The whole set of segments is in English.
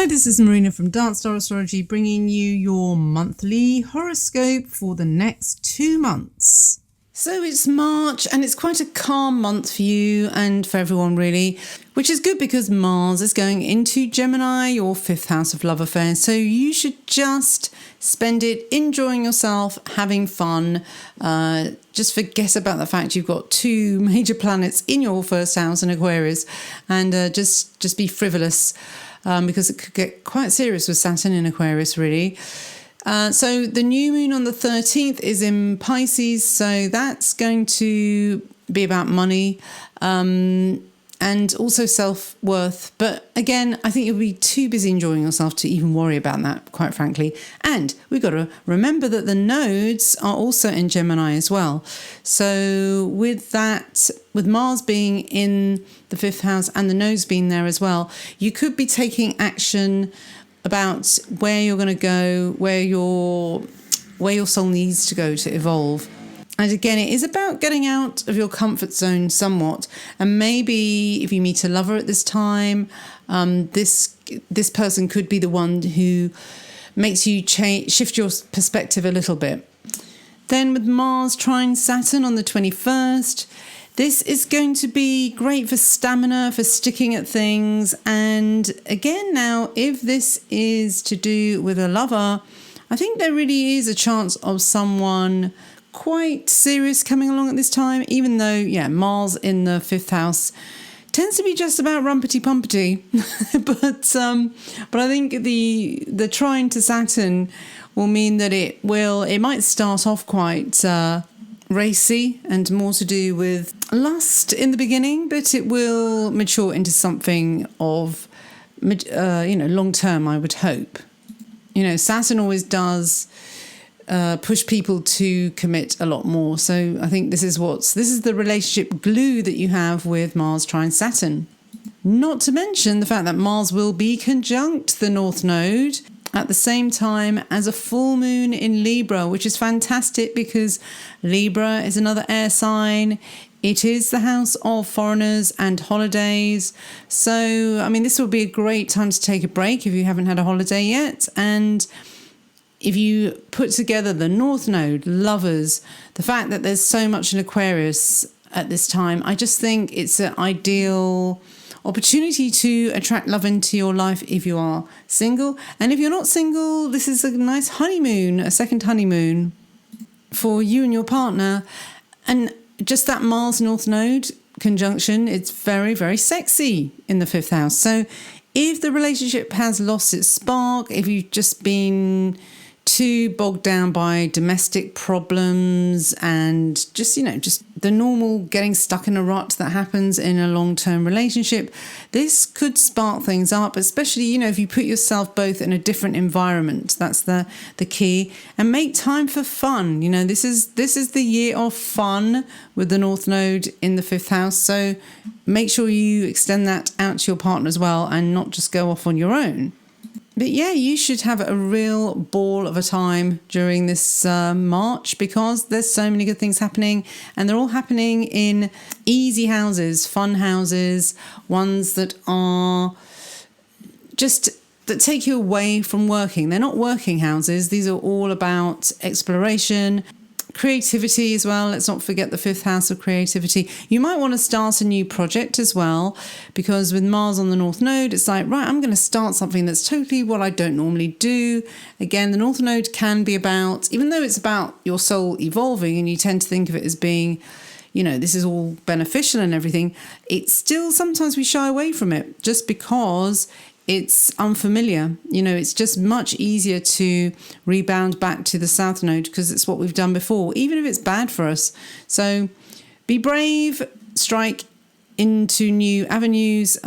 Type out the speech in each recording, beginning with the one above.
Hi, this is Marina from Dance Star Astrology, bringing you your monthly horoscope for the next 2 months. So it's March and it's quite a calm month for you and for everyone really, which is good because Mars is going into Gemini, your 5th house of love affairs. So you should just spend it enjoying yourself, having fun. Just forget about the fact you've got 2 major planets in your 1st house in Aquarius, and just be frivolous. Because it could get quite serious with Saturn in Aquarius, really. So the new moon on the 13th is in Pisces, so that's going to be about money and also self-worth. But again, I think you'll be too busy enjoying yourself to even worry about that, quite frankly. And we've got to remember that the nodes are also in Gemini as well. So with that, with Mars being in the 5th house and the nodes being there as well, you could be taking action about where you're going to go, where your soul needs to go to evolve. And again, it is about getting out of your comfort zone somewhat. And maybe if you meet a lover at this time, this person could be the one who makes you shift your perspective a little bit. Then with Mars trine Saturn on the 21st, this is going to be great for stamina, for sticking at things. And again, now, if this is to do with a lover, I think there really is a chance of someone quite serious coming along at this time, even though, Mars in the 5th house tends to be just about rumpety-pumpety. but I think the trine to Saturn will mean that it might start off quite racy and more to do with lust in the beginning, but it will mature into something of, long term, I would hope. Saturn always does push people to commit a lot more. So I think this is the relationship glue that you have with Mars trine Saturn. Not to mention the fact that Mars will be conjunct the North Node at the same time as a full moon in Libra, which is fantastic because Libra is another air sign. It is the house of foreigners and holidays. So, this will be a great time to take a break if you haven't had a holiday yet. And if you put together the North Node, lovers, the fact that there's so much in Aquarius at this time, I just think it's an ideal opportunity to attract love into your life if you are single. And if you're not single, this is a nice honeymoon, a second honeymoon for you and your partner. And just that Mars North Node conjunction, it's very, very sexy in the 5th house. So if the relationship has lost its spark, if you've just been too bogged down by domestic problems and just the normal getting stuck in a rut that happens in a long-term relationship, this could spark things up, especially, if you put yourself both in a different environment. That's the key. And make time for fun. This is the year of fun with the North Node in the 5th house. So make sure you extend that out to your partner as well and not just go off on your own. But you should have a real ball of a time during this March because there's so many good things happening, and they're all happening in easy houses, fun houses, ones that are that take you away from working. They're not working houses. These are all about exploration, creativity as well. Let's not forget the 5th house of creativity. You might want to start a new project as well, because with Mars on the North Node, it's like, right, I'm going to start something that's totally what I don't normally do. Again, the North Node can be about, even though it's about your soul evolving and you tend to think of it as being, this is all beneficial and everything, it's still sometimes we shy away from it just because it's unfamiliar. It's just much easier to rebound back to the South Node because it's what we've done before, even if it's bad for us. So be brave, strike into new avenues,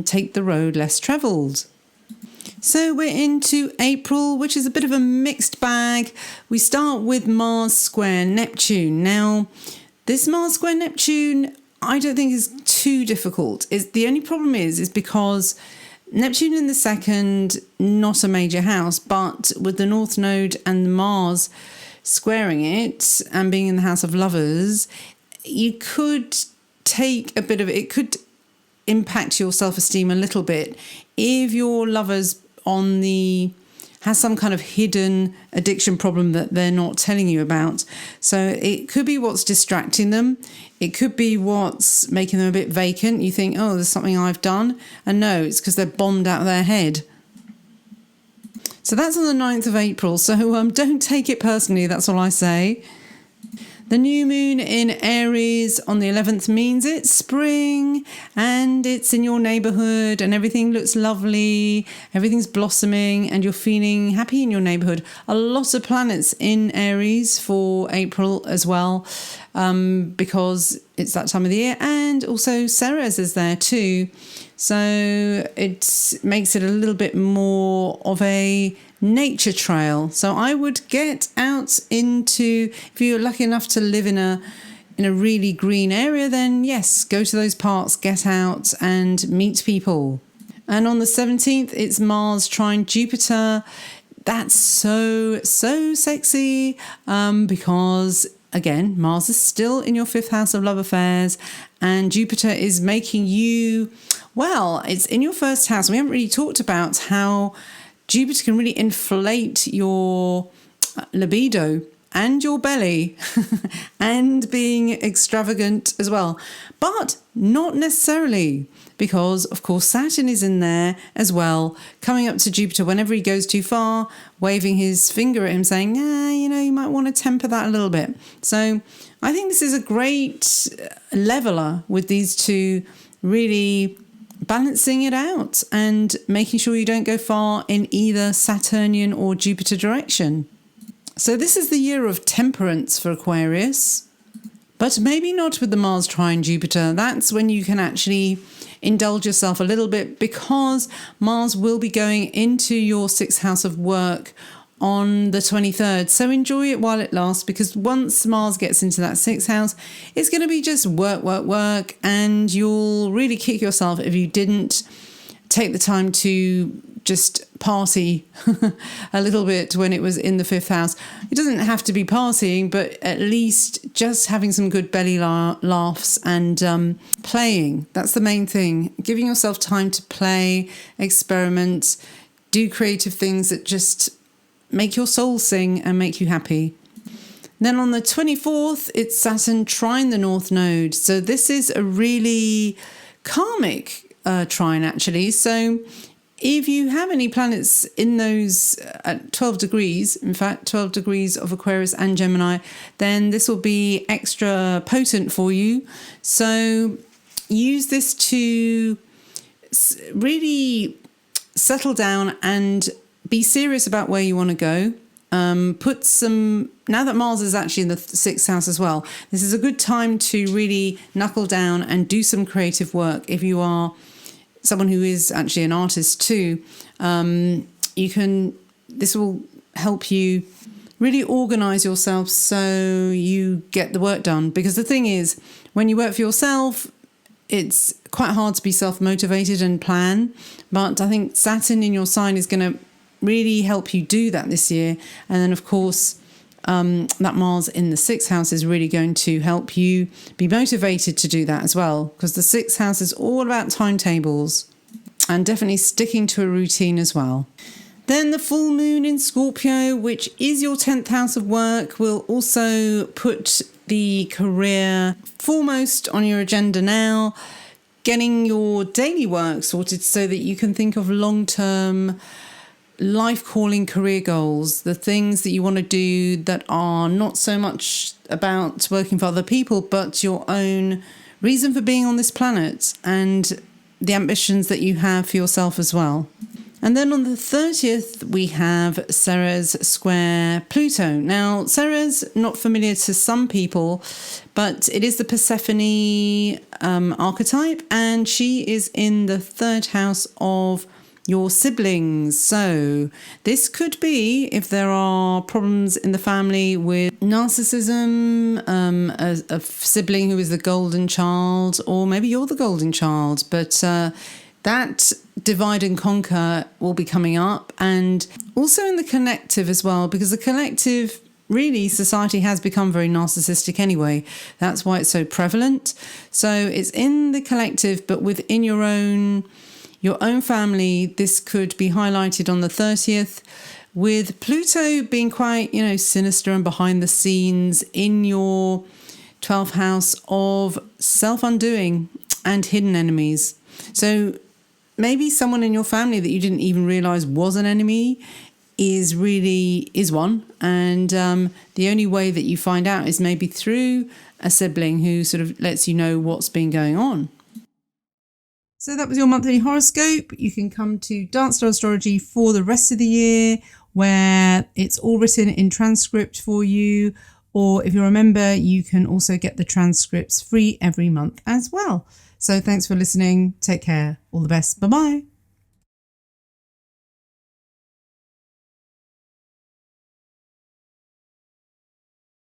take the road less travelled. So we're into April, which is a bit of a mixed bag. We start with Mars square Neptune. Now, this Mars square Neptune, I don't think is too difficult. The only problem is because Neptune in the 2nd, not a major house, but with the North Node and Mars squaring it and being in the house of lovers, you could take a bit of it could impact your self-esteem a little bit if your lovers has some kind of hidden addiction problem that they're not telling you about. So it could be what's distracting them. It could be what's making them a bit vacant. You think, oh, there's something I've done. And no, it's because they're bombed out of their head. So that's on the 9th of April. So don't take it personally. That's all I say. The new moon in Aries on the 11th means it's spring and it's in your neighbourhood and everything looks lovely, everything's blossoming and you're feeling happy in your neighbourhood. A lot of planets in Aries for April as well, because it's that time of the year, and also Ceres is there too. So it makes it a little bit more of a nature trail. So I would get out into, if you're lucky enough to live in a really green area, then yes, go to those parks, get out and meet people. And on the 17th, it's Mars trine Jupiter. That's so sexy, because again, Mars is still in your 5th house of love affairs, and Jupiter is making you, well, it's in your 1st house. We haven't really talked about how Jupiter can really inflate your libido and your belly and being extravagant as well. But not necessarily, because of course Saturn is in there as well, coming up to Jupiter whenever he goes too far, waving his finger at him saying, you might want to temper that a little bit. So I think this is a great leveler with these two, really balancing it out and making sure you don't go far in either Saturnian or Jupiter direction. So this is the year of temperance for Aquarius, but maybe not with the Mars trine Jupiter. That's when you can actually indulge yourself a little bit, because Mars will be going into your 6th house of work on the 23rd. So enjoy it while it lasts, because once Mars gets into that 6th house, it's going to be just work, and you'll really kick yourself if you didn't take the time to just party a little bit when it was in the 5th house. It doesn't have to be partying, but at least just having some good belly laughs and playing. That's the main thing. Giving yourself time to play, experiment, do creative things that just make your soul sing and make you happy. Then on the 24th, it's Saturn trine the North Node. So this is a really karmic trine, actually. So if you have any planets in those at 12 degrees, in fact, 12 degrees of Aquarius and Gemini, then this will be extra potent for you. So use this to really settle down and be serious about where you want to go. Now that Mars is actually in the 6th house as well, this is a good time to really knuckle down and do some creative work. If you are someone who is actually an artist too, this will help you really organize yourself so you get the work done. Because the thing is, when you work for yourself, it's quite hard to be self-motivated and plan. But I think Saturn in your sign is going to really help you do that this year. And then, of course, that Mars in the 6th house is really going to help you be motivated to do that as well, because the 6th house is all about timetables and definitely sticking to a routine as well. Then the full moon in Scorpio, which is your 10th house of work, will also put the career foremost on your agenda now, getting your daily work sorted so that you can think of long-term life-calling career goals, the things that you want to do that are not so much about working for other people, but your own reason for being on this planet and the ambitions that you have for yourself as well. And then on the 30th, we have Ceres square Pluto. Now, Ceres, not familiar to some people, but it is the Persephone archetype, and she is in the 3rd house of your siblings. So this could be if there are problems in the family with narcissism, a sibling who is the golden child, or maybe you're the golden child, but that divide and conquer will be coming up. And also in the collective as well, because the collective, really, society has become very narcissistic anyway. That's why it's so prevalent. So it's in the collective, but within your own your own family, this could be highlighted on the 30th, with Pluto being quite, sinister and behind the scenes in your 12th house of self-undoing and hidden enemies. So maybe someone in your family that you didn't even realize was an enemy is one. And the only way that you find out is maybe through a sibling who sort of lets you know what's been going on. So that was your monthly horoscope. You can come to Dance Star Astrology for the rest of the year, where it's all written in transcript for you. Or if you're a member, you can also get the transcripts free every month as well. So thanks for listening. Take care. All the best. Bye-bye.